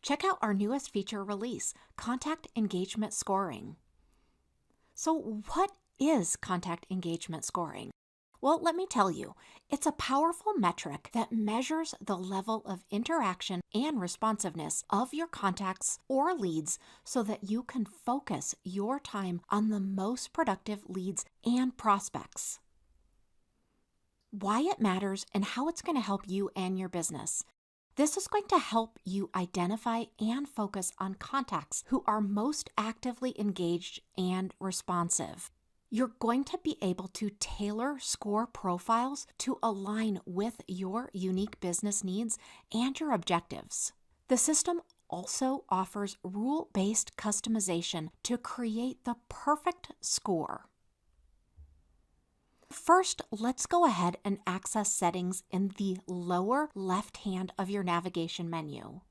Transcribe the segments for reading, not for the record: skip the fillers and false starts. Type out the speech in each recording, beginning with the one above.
check out our newest feature release, Contact Engagement Scoring. So what is contact engagement scoring? Well, let me tell you, it's a powerful metric that measures the level of interaction and responsiveness of your contacts or leads so that you can focus your time on the most productive leads and prospects. Why it matters and how it's going to help you and your business. This is going to help you identify and focus on contacts who are most actively engaged and responsive. You're going to be able to tailor score profiles to align with your unique business needs and your objectives. The system also offers rule-based customization to create the perfect score. First, let's go ahead and access settings in the lower left hand of your navigation menu.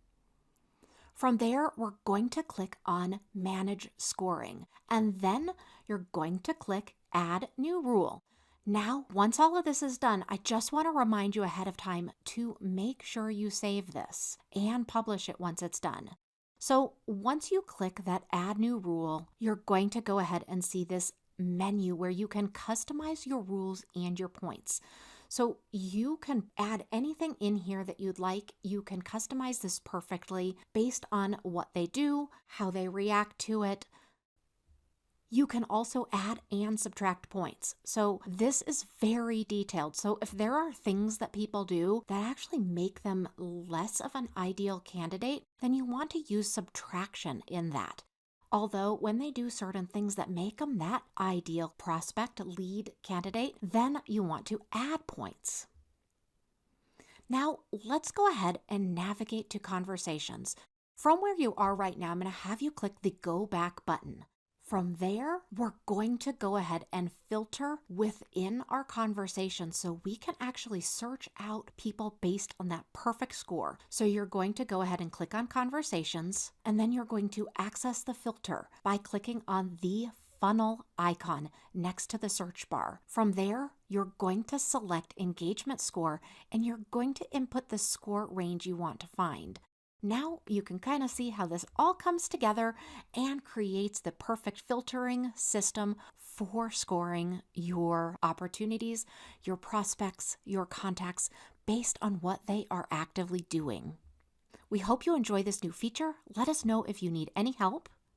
From there, we're going to click on Manage Scoring, and then you're going to click Add New Rule. Now, once all of this is done, I just want to remind you ahead of time to make sure you save this and publish it once it's done. So once you click that Add New Rule, you're going to go ahead and see this menu where you can customize your rules and your points. So you can add anything in here that you'd like. You can customize this perfectly based on what they do, how they react to it. You can also add and subtract points. So this is very detailed. So if there are things that people do that actually make them less of an ideal candidate, then you want to use subtraction in that. Although when they do certain things that make them that ideal prospect lead candidate, then you want to add points. Now let's go ahead and navigate to conversations. From where you are right now, I'm going to have you click the Go Back button. From there, we're going to go ahead and filter within our conversation so we can actually search out people based on that perfect score. So you're going to go ahead and click on Conversations, and then you're going to access the filter by clicking on the funnel icon next to the search bar. From there, you're going to select Engagement Score, and you're going to input the score range you want to find. Now you can kind of see how this all comes together and creates the perfect filtering system for scoring your opportunities, your prospects, your contacts based on what they are actively doing. We hope you enjoy this new feature. Let us know if you need any help.